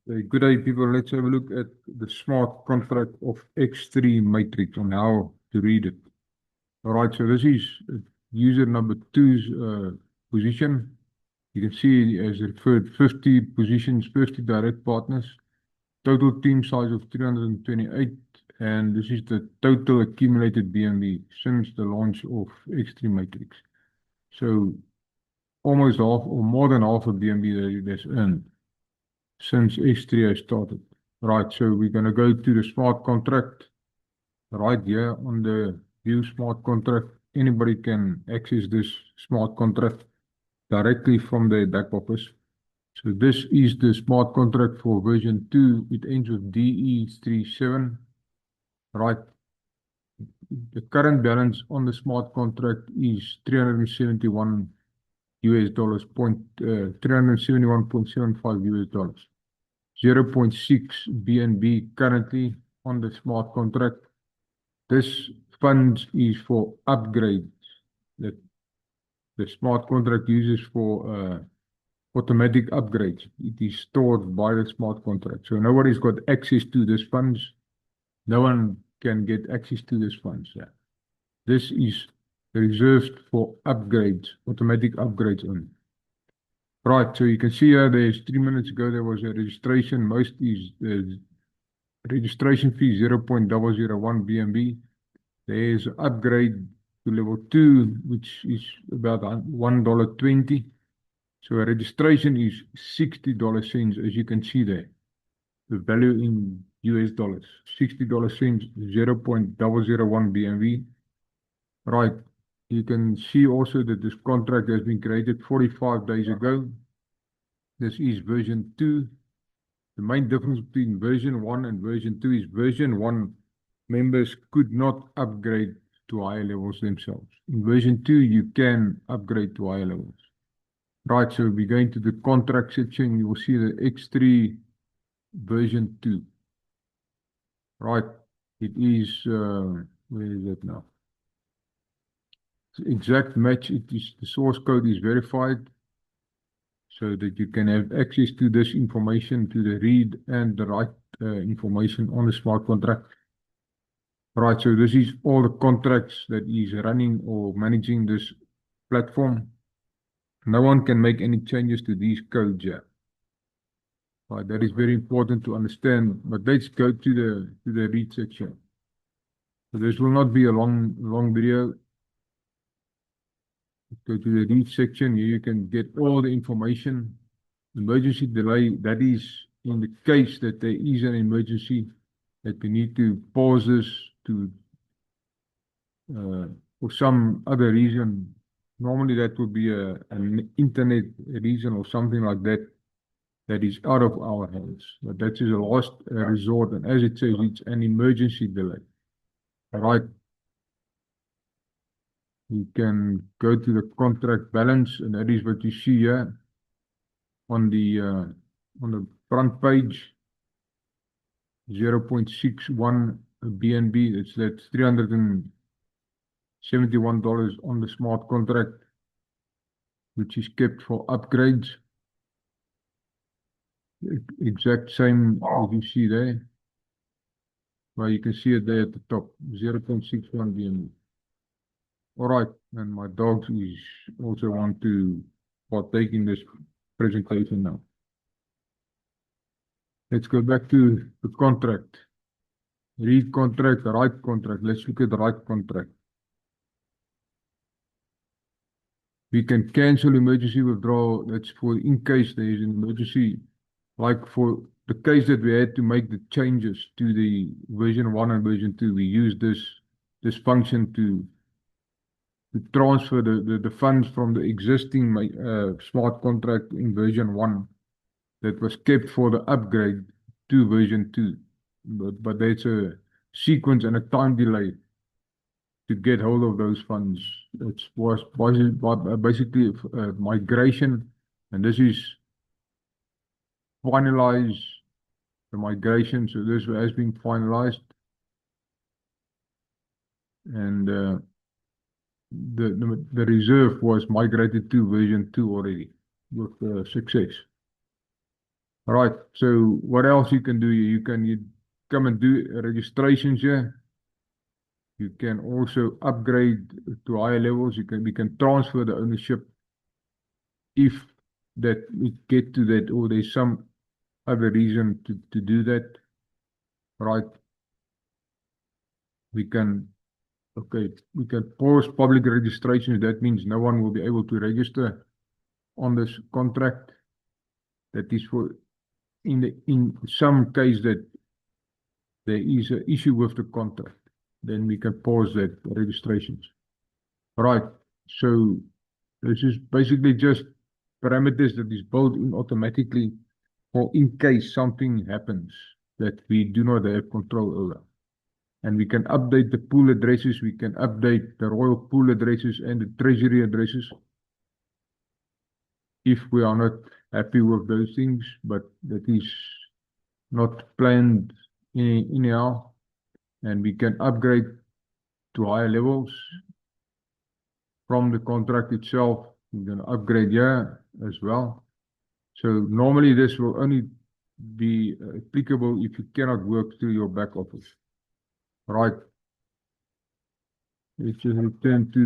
Good day, people. Let's have a look at the smart contract of X3 matrix on how to read it. All right, so this is user number two's position. You can see as referred 50 positions, 50 direct partners, total team size of 328, and this is the total accumulated BNB since the launch of X3 matrix. So almost half or more than half of BNB that's earned since X3 has started. Right, so we're going to go to the smart contract right here on the view smart contract. Anybody can access this smart contract directly from the back office. So this is the smart contract for version 2. It ends with DE37. Right. The current balance on the smart contract is 371 US dollars, 371.75 US dollars. 0.6 BNB currently on the smart contract. This funds is for upgrades that the smart contract uses for automatic upgrades. It is stored by the smart contract. So nobody's got access to this funds. No one can get access to this funds. Yeah. This is reserved for upgrades, automatic upgrades only. Right, so you can see here, there's 3 minutes ago, there was a registration. Most is registration fee 0.001 BNB. There's upgrade to level 2, which is about $1.20. So a registration is $60 as you can see there. The value in US dollars, $60, 0.001 BNB. Right. You can see also that this contract has been created 45 days ago. This is version 2. The main difference between version 1 and version 2 is version 1 members could not upgrade to higher levels themselves. In version 2, you can upgrade to higher levels. Right, so we're going to the contract section. You will see the X3 version 2. Right, it is, where is it now? Exact match, it is, the source code is verified so that you can have access to this information, to the read and the write information on the smart contract. Right, so this is all the contracts that is running or managing this platform. No one can make any changes to these codes here. Right, that is very important to understand. But let's go to the read section. So this will not be a long video. Go to the read section. Here you can get all the information. Emergency delay, that is in the case that there is an emergency that we need to pause this to for some other reason. Normally that would be an internet reason or something like that that is out of our hands. But that is a last resort, and as it says, it's an emergency delay. All right. You can go to the contract balance, and that is what you see here on the front page. 0.61 BNB. That's $371 on the smart contract, which is kept for upgrades. Exact same as you see there. Well, you can see it there at the top, 0.61 BNB. All right, and my dogs is also want to partake in this presentation now. Let's go back to the contract. Read contract, write contract. Let's look at the write contract. We can cancel emergency withdrawal. That's for in case there is an emergency. Like for the case that we had to make the changes to the version 1 and version 2, we use this function to transfer the funds from the existing smart contract in version 1 that was kept for the upgrade to version 2. But there's a sequence and a time delay to get hold of those funds. It was basically migration, and this is finalize the migration. So this has been finalized, and the reserve was migrated to version 2 already with success. All right. So what else you can do? You come and do registrations here. You can also upgrade to higher levels. We can transfer the ownership if that we get to that, or there's some other reason to do that. Right. We can Okay, we can pause public registrations. That means no one will be able to register on this contract. That is for in some case that there is an issue with the contract, then we can pause that registrations. Right. So this is basically just parameters that is built in automatically for in case something happens that we do not have control over. And we can update the pool addresses, we can update the royal pool addresses and the treasury addresses if we are not happy with those things, but that is not planned anyhow. And we can upgrade to higher levels from the contract itself. We're going to upgrade here as well. So normally this will only be applicable if you cannot work through your back office. Right. Let's just return to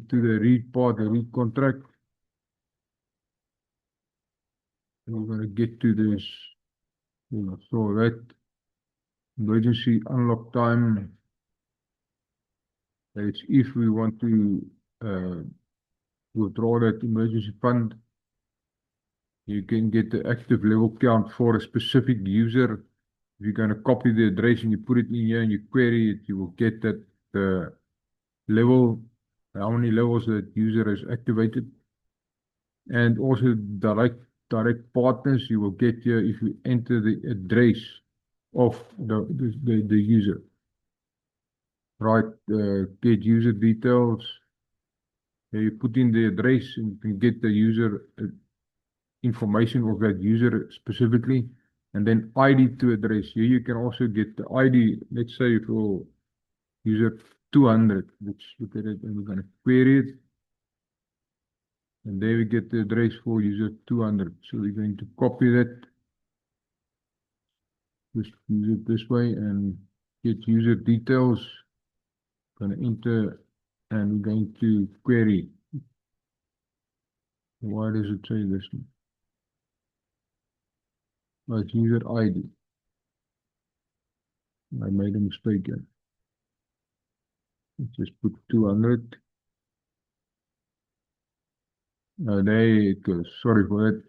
the read part, the read contract. And we're going to get to this. So that emergency unlock time. It's if we want to withdraw that emergency fund, you can get the active level count for a specific user. If you're going to copy the address and you put it in here and you query it, you will get that level, how many levels that user has activated. And also direct partners, you will get here if you enter the address of the user. Right, get user details. You put in the address and you can get the user information of that user specifically, and then ID to address. Here you can also get the ID, let's say for user 200. Let's look at it and we're going to query it. And there we get the address for user 200. So we're going to copy that. Just use it this way and get user details. Going to enter and we're going to query. Why does it say this? Oh, it's user ID. I made a mistake here. Let's just put 200. There it goes. Sorry for that.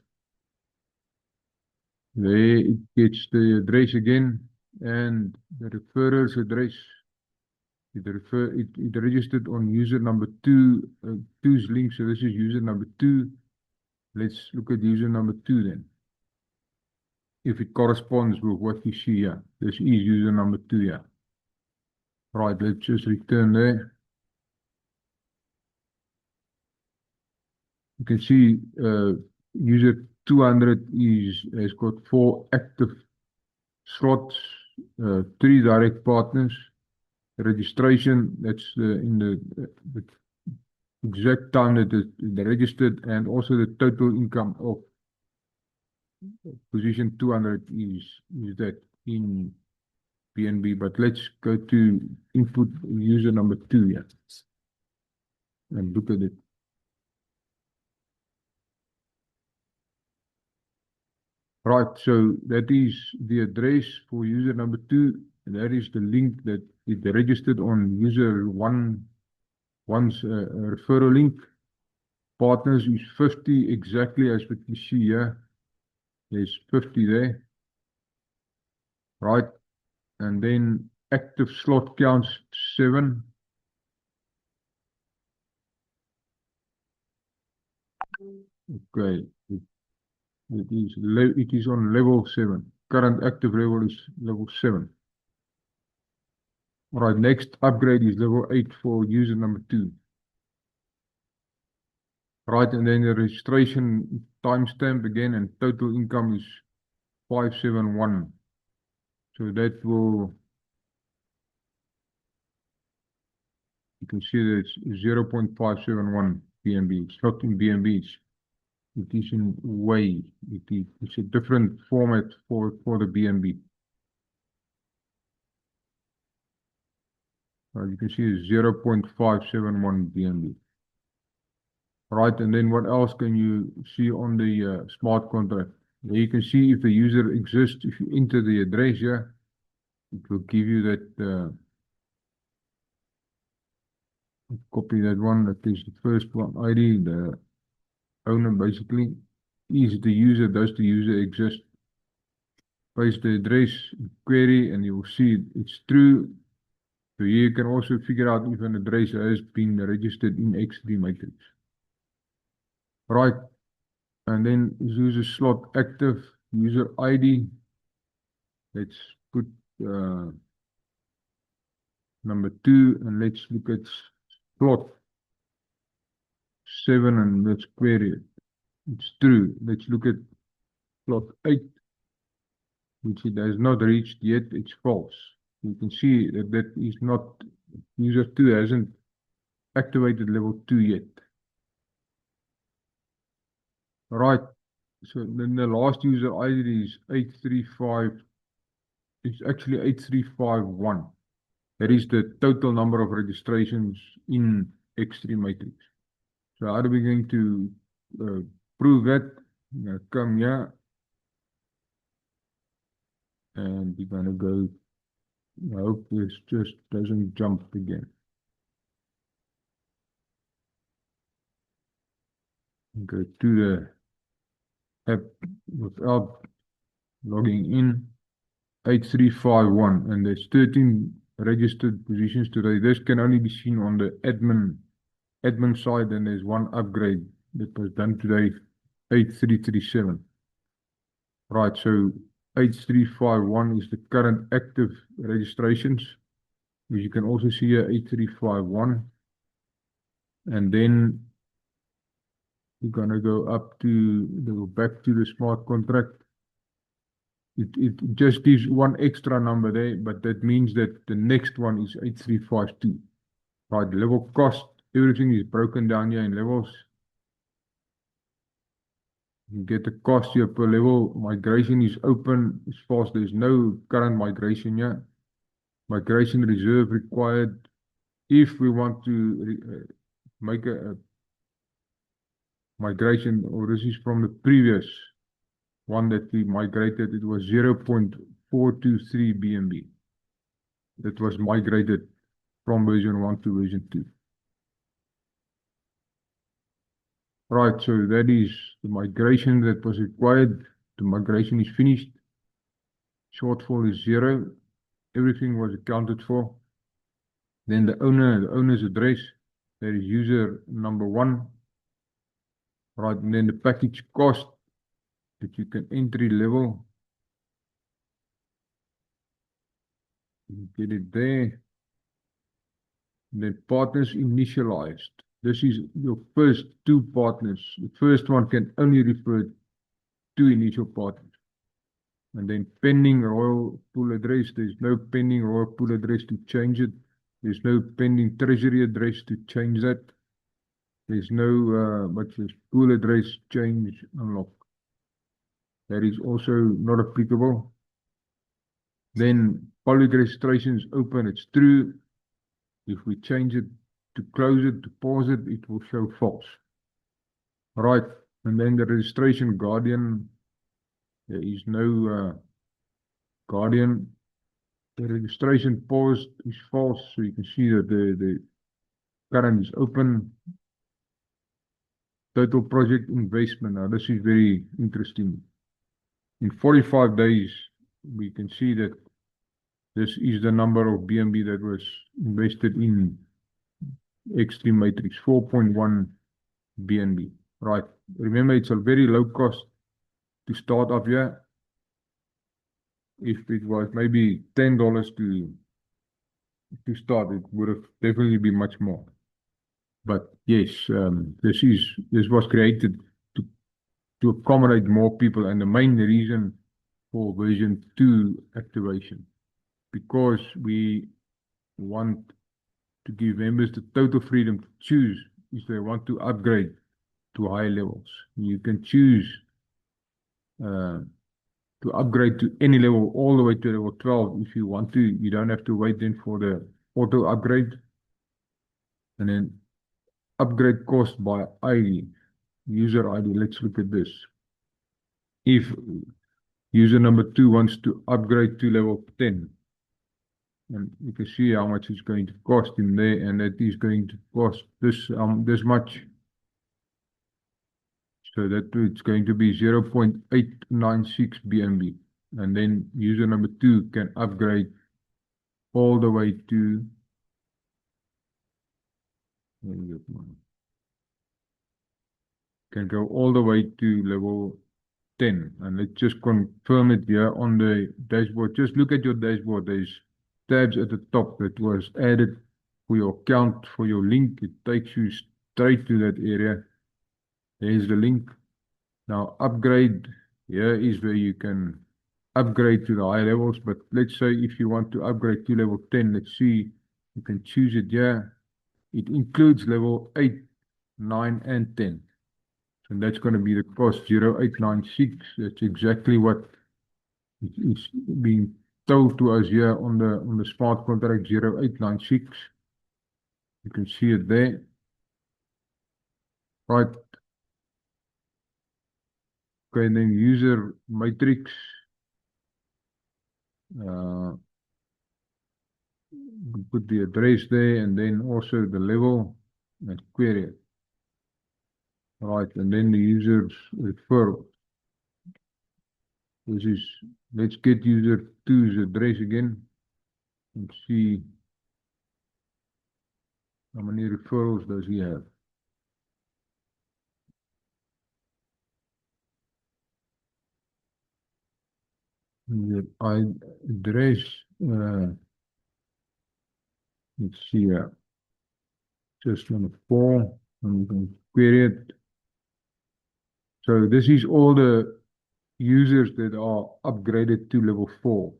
There it gets the address again and the referral's address. It registered on user number 2, 2's link. So this is user number 2. Let's look at user number 2 then. If it corresponds with what you see here. This is user number 2 here. Right, let's just return there. You can see user 200 has got 4 active slots, 3 direct partners. Registration, that's in the exact time that they registered, and also the total income of position 200 is that in BNB. But let's go to input user number 2 here and look at it. Right, so that is the address for user number 2, and that is the link that is registered on user one's referral link. Partners is 50 exactly as what you see here. There's 50 there. Right, and then active slot counts 7. Okay, it is on level 7. Current active level is level 7. All right, next upgrade is level 8 for user number 2. Right, and then the registration timestamp again, and total income is 571. So that will, you can see that it's 0.571 BNB. It's not in BNB, it's It is in way. It's a different format for the BNB. You can see 0.571 BNB. Right, and then what else can you see on the smart contract? There you can see if the user exists. If you enter the address here, it will give you that. Copy that one. That is the first one. ID. The owner basically is the user. Does the user exist? Paste the address, query, and you will see it's true. So here you can also figure out if an address has been registered in X3 matrix. Right, and then user slot active, user ID. Let's put number 2, and let's look at slot 7, and let's query it. It's true. Let's look at slot 8, which it has not reached yet. It's false. You can see that that is not, user 2 hasn't activated level 2 yet. Right, so then the last user ID is 835, it's actually 8351. That is the total number of registrations in X3 matrix. So how are we going to prove that? Come here, and we're going to go, I hope this just doesn't jump again. Go to the app without logging in. 8351, and there's 13 registered positions today. This can only be seen on the admin side, and there's one upgrade that was done today, 8337. Right, so 8351 is the current active registrations. As you can also see here, 8351. And then we're going to go up to, go back to the smart contract. It just gives one extra number there, but that means that the next one is 8352. Right, level cost, everything is broken down here in levels. You get the cost here per level. Migration is open as far as there's no current migration here. Migration reserve required if we want to make a migration, or this is from the previous one that we migrated. It was 0.423 BNB. That was migrated from version 1 to version 2. Right, so that is the migration that was required. The migration is finished. Shortfall is 0. Everything was accounted for. Then the owner's address, there is user number 1. Right, and then the package cost that you can entry level. You get it there. And then partners initialized. This is your first 2 partners. The first one can only refer to initial partners. And then pending royal pool address. There's no pending royal pool address to change it. There's no pending treasury address to change that. There's no but this pool address change unlock. That is also not applicable. Then public registration is open. It's true. If we change it to close it, to pause it, it will show false. Right, and then the registration guardian, there is no guardian. The registration paused is false, so you can see that the current is open. Total project investment, now this is very interesting. In 45 days, we can see that this is the number of BNB that was invested in X3 matrix, 4.1 BNB. Right. Remember, it's a very low cost to start up here. If it was maybe $10 to start, it would have definitely been much more. But yes, this was created to accommodate more people, and the main reason for version 2 activation, because we want to give members the total freedom to choose if they want to upgrade to high levels. You can choose to upgrade to any level all the way to level 12 if you want to. You don't have to wait then for the auto upgrade. And then upgrade cost by ID, user ID. Let's look at this. If user number 2 wants to upgrade to level 10, and you can see how much it's going to cost in there, and that is going to cost this much. So that it's going to be 0.896 BNB. And then user number 2 can upgrade all the way to can go all the way to level 10. And let's just confirm it here on the dashboard. Just look at your dashboard. There's tabs at the top that was added for your account, for your link. It takes you straight to that area. There's the link. Now upgrade, here is where you can upgrade to the high levels. But let's say if you want to upgrade to level 10, let's see, you can choose it here. It includes level 8, 9, and 10. And that's going to be the cost 0896. That's exactly what is being told to us here on the smart contract 0896. You can see it there. Right. Okay, then user matrix. Put the address there and then also the level and query it. Right, and then the user's referral. This is, let's get user 2's address again and see how many referrals does he have. The address, let's see here, just on the 4, and we can query it. So this is all the users that are upgraded to level 4,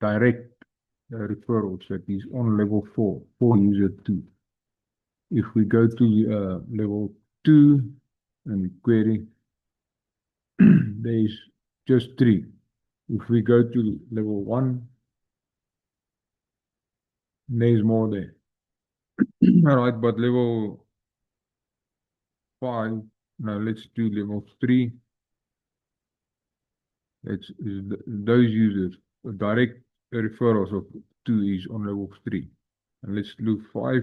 direct referrals that is on level 4 for user 2. If we go to level 2 and we query, there's just 3. If we go to level 1, there's more there. All right, but level 5, now let's do level 3. It's those users, direct referrals of 2 is on level 3. And let's look 5.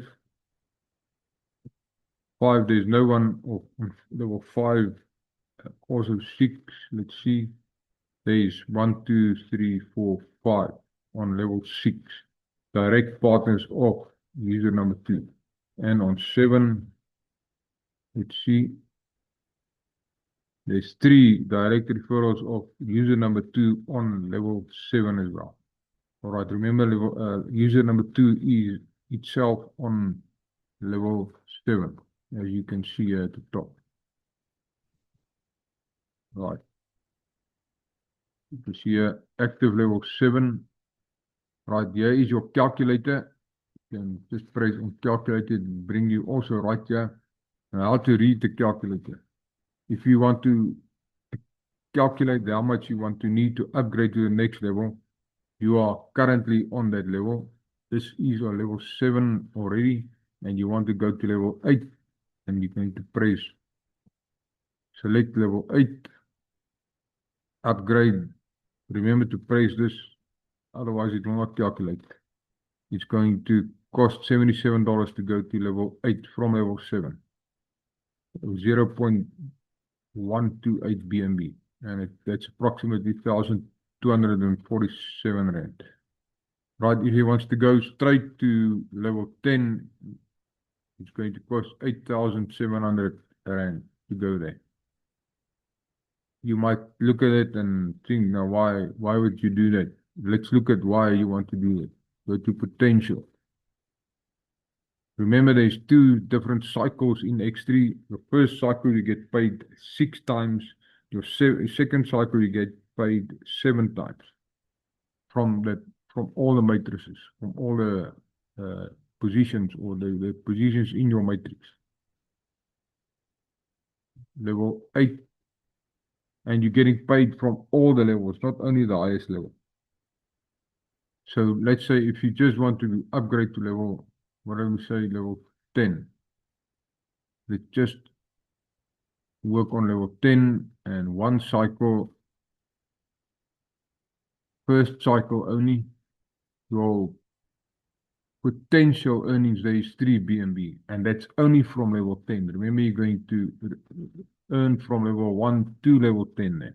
5, there's no one on level 5. Also 6, let's see. There's 1, 2, 3, 4, 5 on level 6. Direct partners of user number 2. And on 7, let's see. There's 3 direct referrals of user number 2 on level 7 as well. All right, remember level, user number 2 is itself on level 7, as you can see here at the top. Right. You can see here active level 7. Right, here is your calculator. You can just press on calculator, bring you also right here. And how to read the calculator. If you want to calculate how much you want to need to upgrade to the next level, you are currently on that level. This is on level 7 already, and you want to go to level 8, and you're going to press select level 8, upgrade. Remember to press this, otherwise it will not calculate. It's going to cost $77 to go to level 8 from level 7. 0.128 BNB, and that's approximately 1,247 Rand. Right, if he wants to go straight to level 10, it's going to cost 8,700 Rand to go there. You might look at it and think, now why would you do that? Let's look at why you want to do it. Go to potential. Remember, there's 2 different cycles in X3. The first cycle you get paid 6 times. Your second cycle you get paid 7 times from all the matrices, from all the positions or the positions in your matrix. level 8, and you're getting paid from all the levels, not only the highest level. So let's say if you just want to upgrade to level, what do we say, level 10. Let's just work on level 10 and one cycle, first cycle only, your potential earnings there is 3 BNB, and that's only from level 10. Remember, you're going to earn from level 1 to level 10 then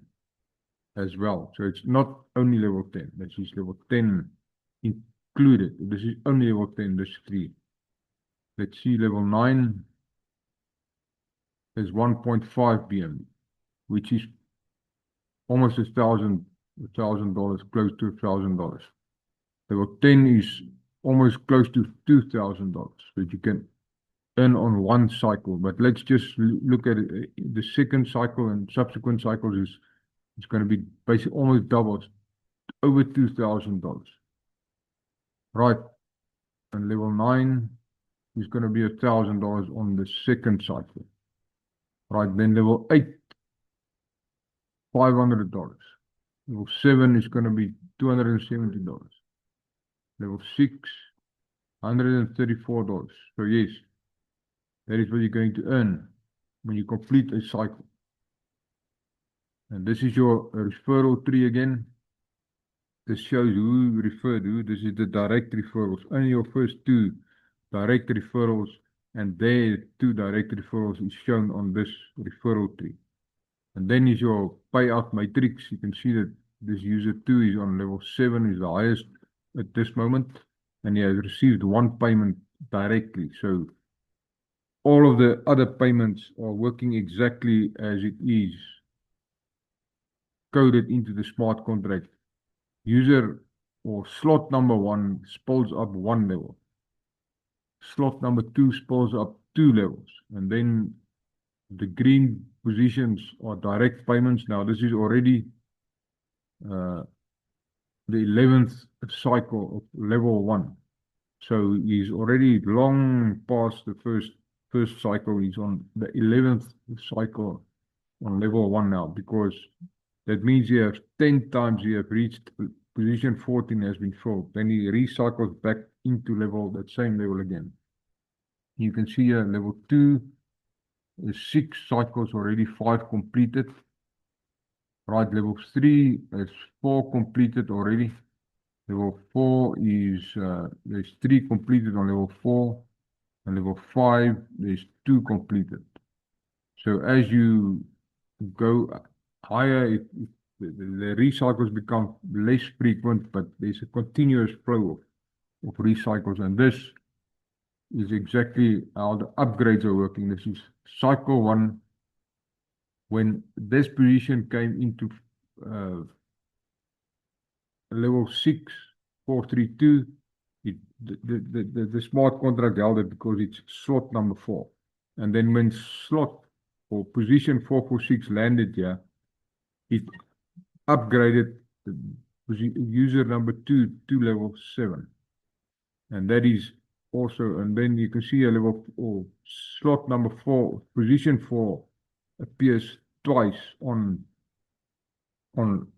as well. So it's not only level 10, this is level 10 included. This is only level 10, this 3. Let's see, level 9 is 1.5 BNB, which is almost $1,000, close to $1,000. Level 10 is almost close to $2,000 that you can earn on one cycle. But let's just look at it. The second cycle and subsequent cycles is it's going to be basically almost double, over $2,000. Right. And level 9 is going to be $1,000 on the second cycle. Right. Then level 8, $500. Level 7 is going to be $270. Level 6, $134. So yes, that is what you're going to earn when you complete a cycle. And this is your referral tree again. This shows who referred who. This is the direct referrals. Only your first 2 direct referrals and their 2 direct referrals is shown on this referral tree. And then is your payout matrix. You can see that this user 2 is on level 7, is the highest at this moment. And he has received 1 payment directly. So all of the other payments are working exactly as it is coded into the smart contract. User or slot number 1 spulls up 1 level. Slot number 2 spulls up 2 levels. And then the green positions are direct payments. Now this is already the 11th cycle of level 1. So he's already long past the first cycle. He's on the 11th cycle on level 1 now, because that means you have 10 times you have reached position 14 has been filled. Then he recycles back into that same level again. You can see here level 2 is 6 cycles already, 5 completed. Right, level 3 is 4 completed already. Level 4 is, there's 3 completed on level 4. And level 5, there's 2 completed. So as you go higher, the recycles become less frequent, but there's a continuous flow of recycles. And this is exactly how the upgrades are working. This is cycle 1. When this position came into level 6, 432, the smart contract held it because it's slot number 4. And then when slot or position 446 landed here, it upgraded the user number 2 to level 7. And that is also, and then you can see a level or slot number 4, position 4 appears twice on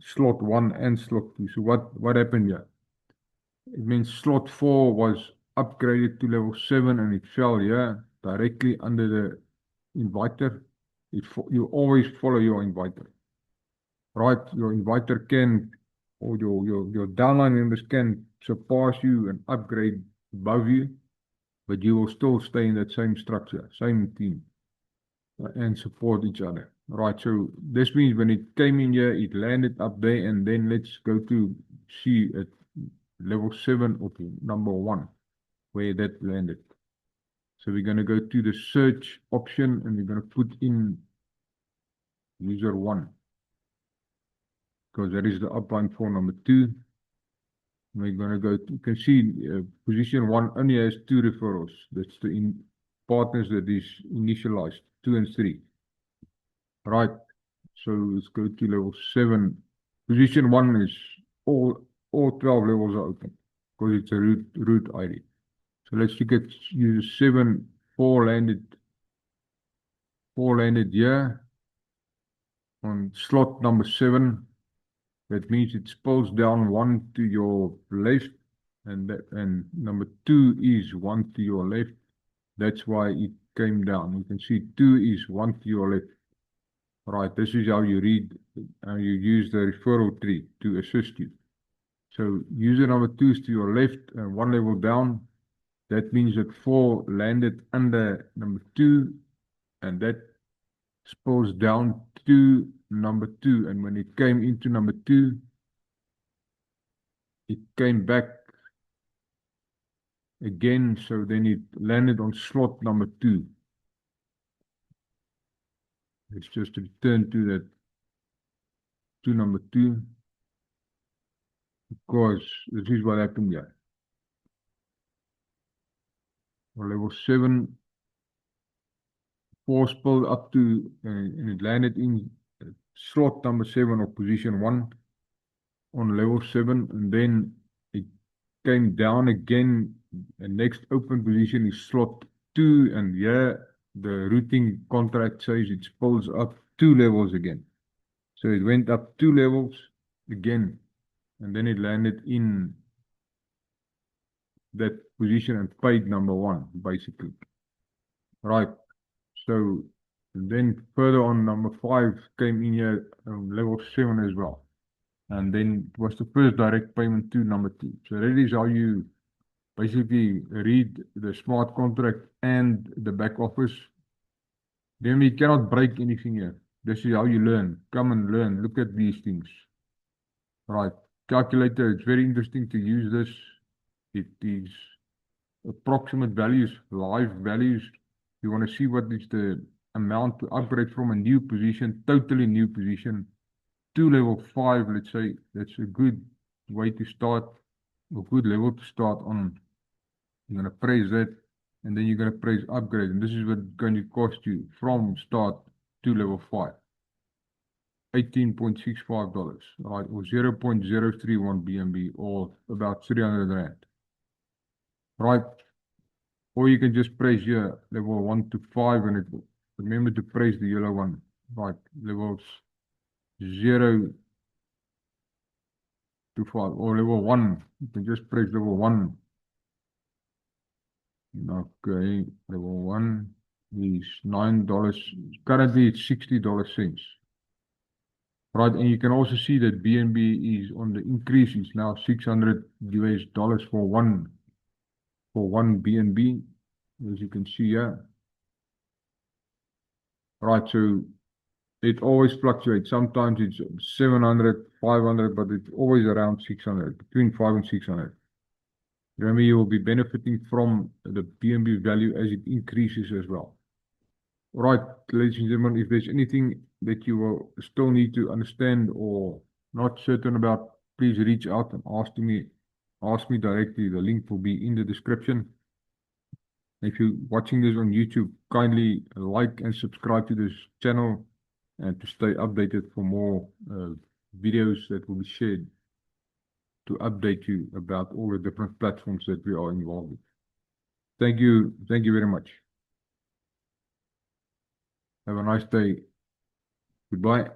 slot 1 and slot 2. So what happened here? It means slot 4 was upgraded to level 7 and it fell here directly under the inviter. You always follow your inviter. Right? Your inviter can, or your downline members can surpass you and upgrade above you, but you will still stay in that same structure, same team, and support each other. Right, so this means when it came in here, it landed up there, and then let's go to see at level 7 of number 1, where that landed. So we're going to go to the search option, and we're going to put in user 1, because that is the upline for number 2. We're going to go, you can see position 1 only has 2 referrals. That's the partners that is initialized, 2 and 3. Right, so let's go to level 7. Position 1 is all 12 levels are open because it's a root ID. So let's look at user 7, 4 landed here. on slot number 7. That means it pulls down 1 to your left, and number 2 is 1 to your left. That's why it came down. You can see 2 is 1 to your left. Right, this is how you read, you use the referral tree to assist you. So user number 2 is to your left and 1 level down. That means that 4 landed under number 2, and that spills down to number 2. And when it came into number 2, it came back again. So then it landed on slot number 2. Let's just return to that, to number 2, because this is what happened here. For level 7, 4 spilled up to, and it landed in slot number 7 or position 1 on level 7, and then it came down again. The next open position is slot 2, and here the routing contract says it spills up 2 levels again. So it went up 2 levels again, and then it landed in that position and paid number 1, basically. Right. So then further on, number 5 came in here on level 7 as well. And then it was the first direct payment to number 2. So that is how you basically read the smart contract and the back office. Then we cannot break anything here. This is how you learn. Come and learn. Look at these things. Right. Calculator, it's very interesting to use this. It is approximate values, live values. You want to see what is the amount to upgrade from a new position, totally new position, to level 5, let's say. That's a good way to start, a good level to start on. You're going to press that, and then you're going to press upgrade. And this is what's going to cost you from start to level 5. $18.65, right, or 0.031 BNB, or about 300 Rand. Right. Or you can just press here, level 1 to 5, and it will, remember to press the yellow one. Right, levels 0 to 5, or level 1. You can just press level 1. Okay, level 1 is $9. Currently it's $60 Right, and you can also see that BNB is on the increase. It's now $600 US for one BNB, as you can see here. Right, so it always fluctuates. Sometimes it's 700, 500, but it's always around 600, between 5 and 600. Remember, you will be benefiting from the BNB value as it increases as well. All right, ladies and gentlemen, if there's anything that you will still need to understand or not certain about, please reach out and ask me directly. The link will be in the description. If you're watching this on YouTube, kindly like and subscribe to this channel and to stay updated for more videos that will be shared to update you about all the different platforms that we are involved with. Thank you very much. Have a nice day. Goodbye.